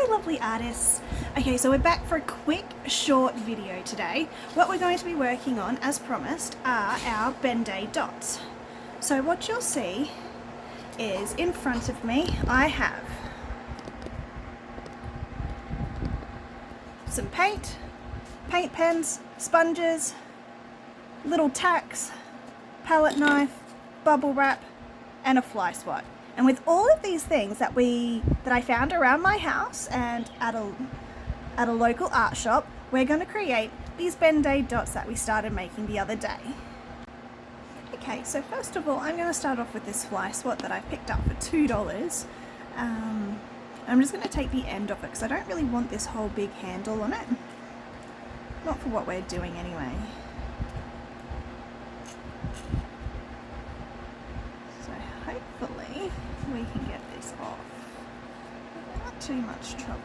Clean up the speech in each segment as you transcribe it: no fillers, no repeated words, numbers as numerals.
Hi lovely artists! Okay, so we're back for a quick short video today. What we're going to be working on, as promised, are our Ben-Day dots. So what you'll see is in front of me I have some paint pens, sponges, little tacks, palette knife, bubble wrap and a fly swat. And with all of these things that I found around my house and at a local art shop, we're going to create these Ben-Day dots that we started making the other day. Okay, so first of all, I'm going to start off with this fly swat that I picked up for $2. I'm just going to take the end off it because I don't really want this whole big handle on it. Not for what we're doing anyway. So hopefully we can get this off without too much trouble.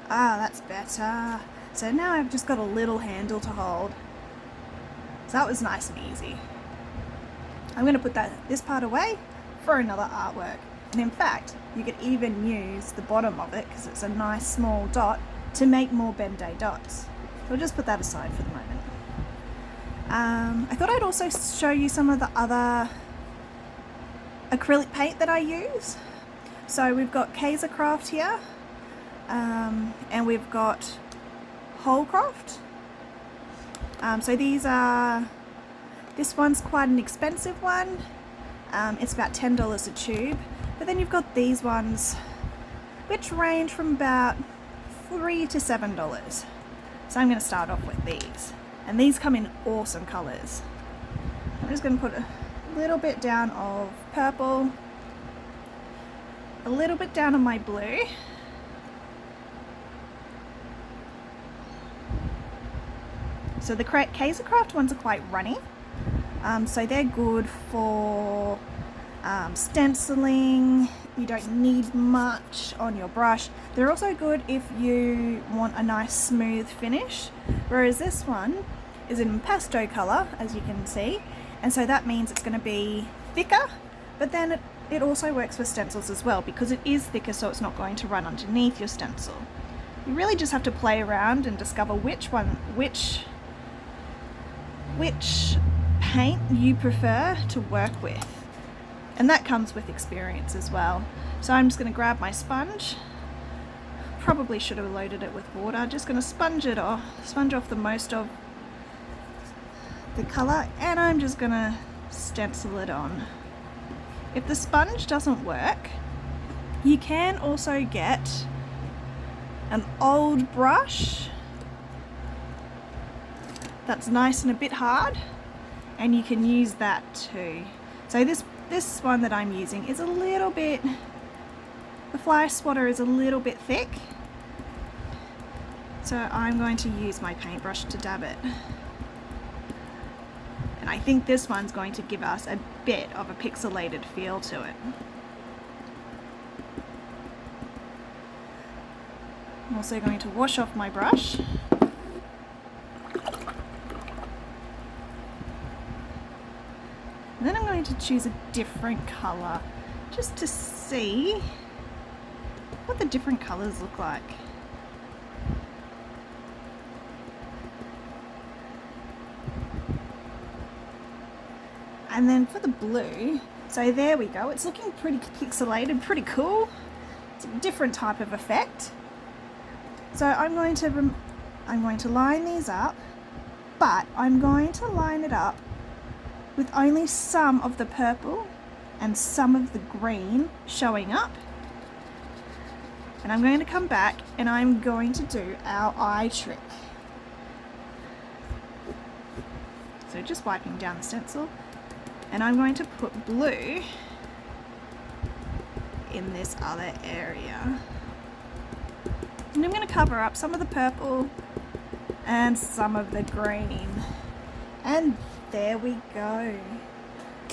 Ah, that's better. So now I've just got a little handle to hold. So that was nice and easy. I'm going to put this part away for another artwork. And in fact, you could even use the bottom of it, because it's a nice small dot, to make more Ben-Day dots. So we'll just put that aside for the moment. I thought I'd also show you some of the other acrylic paint that I use. So we've got Kaiser Craft here. And we've got Holcroft. So this one's quite an expensive one. It's about $10 a tube. But then you've got these ones, which range from about $3 to $7. So I'm going to start off with these. And these come in awesome colours. I'm just going to put a little bit down of purple, a little bit down on my blue. So the Kaiser Craft ones are quite runny, so they're good for stenciling. You don't need much on your brush. They're also good if you want a nice smooth finish, whereas this one is in pesto colour, as you can see, and so that means it's going to be thicker, but then it also works for stencils as well, because it is thicker, so it's not going to run underneath your stencil. You really just have to play around and discover which paint you prefer to work with, and that comes with experience as well. So I'm just going to grab my sponge. Probably should have loaded it with water. Just going to sponge off the most of the colour, and I'm just going to stencil it on. If the sponge doesn't work, you can also get an old brush that's nice and a bit hard, and you can use that too. So this one that I'm using is a little bit, the fly swatter is a little bit thick, so I'm going to use my paintbrush to dab it. And I think this one's going to give us a bit of a pixelated feel to it. I'm also going to wash off my brush. And then I'm going to choose a different colour just to see what the different colours look like. And then for the blue, so there we go, it's looking pretty pixelated, pretty cool. It's a different type of effect. So I'm going to line these up, but I'm going to line it up with only some of the purple and some of the green showing up. And I'm going to come back and I'm going to do our eye trick. So just wiping down the stencil, and I'm going to put blue in this other area. And I'm going to cover up some of the purple and some of the green. And there we go.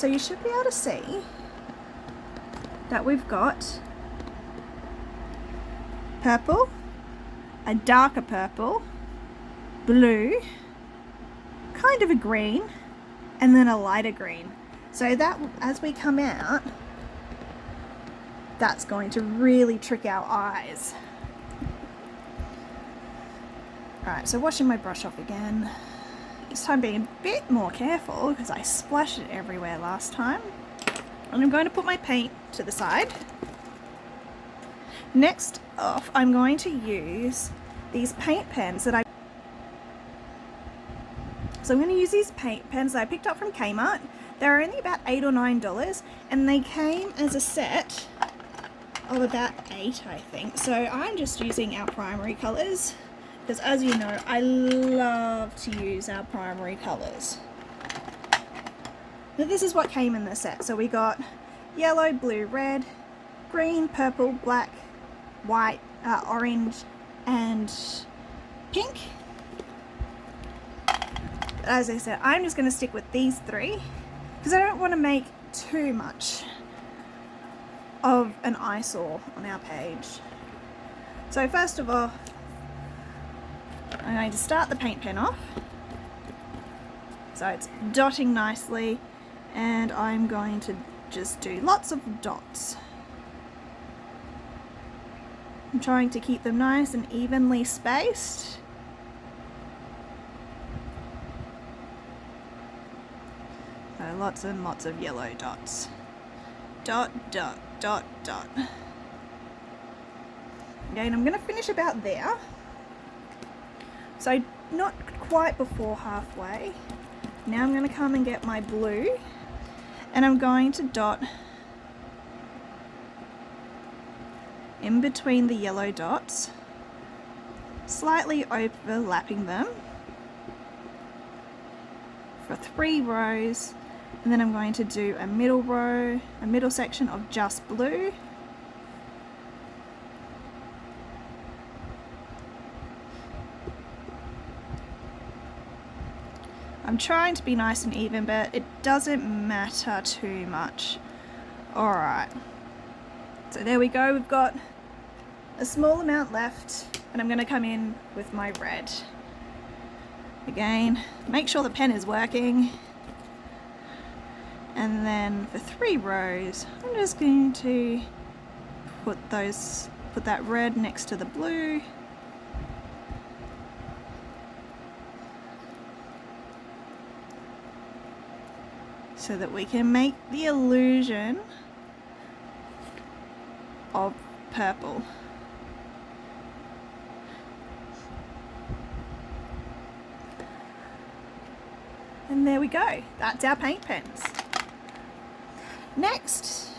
So you should be able to see that we've got purple, a darker purple, blue, kind of a green, and then a lighter green. So that as we come out, that's going to really trick our eyes. Alright, so washing my brush off again. This time being a bit more careful because I splashed it everywhere last time. And I'm going to put my paint to the side. Next off, I'm going to use these paint pens that So I'm going to use these paint pens that I picked up from Kmart. They're only about $8 or $9 and they came as a set of about 8, I think. So I'm just using our primary colours because, as you know, I love to use our primary colours. But this is what came in the set. So we got yellow, blue, red, green, purple, black, white, orange and pink. As I said, I'm just going to stick with these 3 because I don't want to make too much of an eyesore on our page. So first of all, I'm going to start the paint pen off. So it's dotting nicely and I'm going to just do lots of dots. I'm trying to keep them nice and evenly spaced. So lots and lots of yellow dots. Dot, dot, dot, dot. Okay, and I'm going to finish about there. So not quite before halfway. Now I'm going to come and get my blue and I'm going to dot in between the yellow dots, slightly overlapping them for 3 rows, and then I'm going to do a middle row, a middle section of just blue. I'm trying to be nice and even, but it doesn't matter too much. Alright, so there we go, we've got a small amount left and I'm going to come in with my red. Again, make sure the pen is working. And then for 3 rows, I'm just going to put that red next to the blue. So that we can make the illusion of purple. And there we go, that's our paint pens. Next,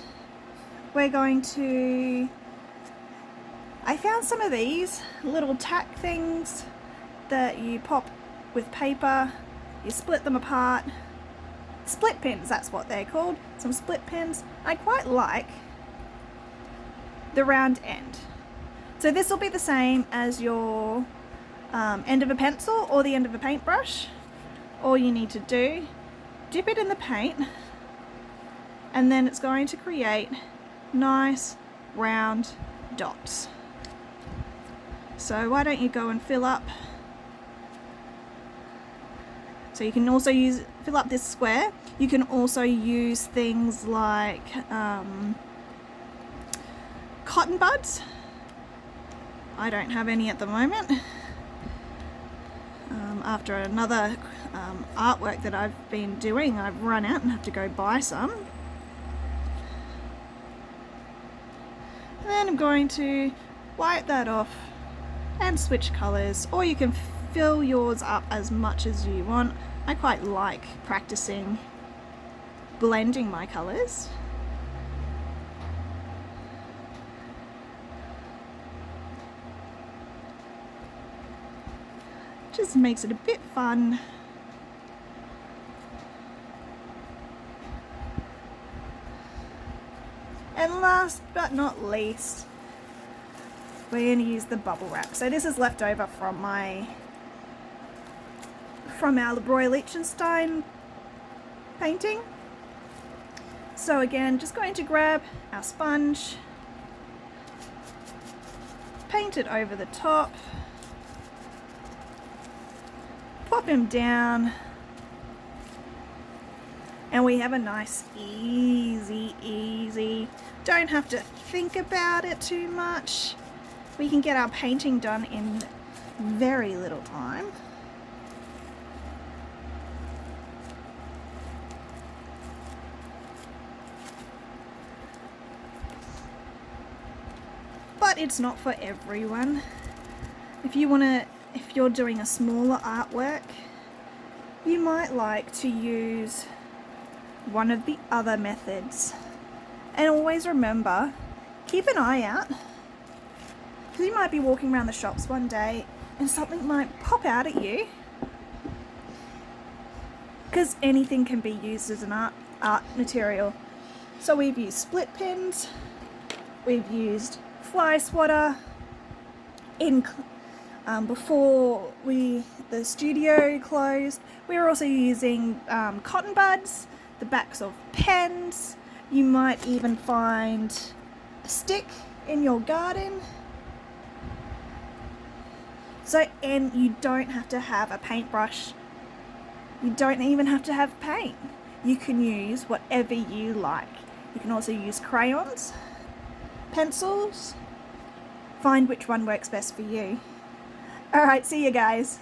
we're going to, I found some of these little tack things that you pop with paper, you split them apart. Split pins, that's what they're called. Some split pins. I quite like the round end. So this will be the same as your end of a pencil or the end of a paintbrush. All you need to do, dip it in the paint and then it's going to create nice round dots. So why don't you go and fill up. So you can also fill up this square. You can also use things like cotton buds. I don't have any at the moment. After another artwork that I've been doing, I've run out and have to go buy some. And then I'm going to wipe that off and switch colours, or you can fill yours up as much as you want. I quite like practicing blending my colours. Just makes it a bit fun. And last but not least, we're going to use the bubble wrap. So this is left over from our Leroy Lichtenstein painting. So again, just going to grab our sponge, paint it over the top, pop him down, and we have a nice easy, don't have to think about it too much. We can get our painting done in very little time. But it's not for everyone. If you're doing a smaller artwork, you might like to use one of the other methods. And always remember, keep an eye out, because you might be walking around the shops one day and something might pop out at you, because anything can be used as an art material. So we've used split pins, we've used fly swatter. Before the studio closed, we were also using cotton buds, the backs of pens. You might even find a stick in your garden. And you don't have to have a paintbrush. You don't even have to have paint. You can use whatever you like. You can also use crayons, pencils. Find which one works best for you. Alright, see you guys.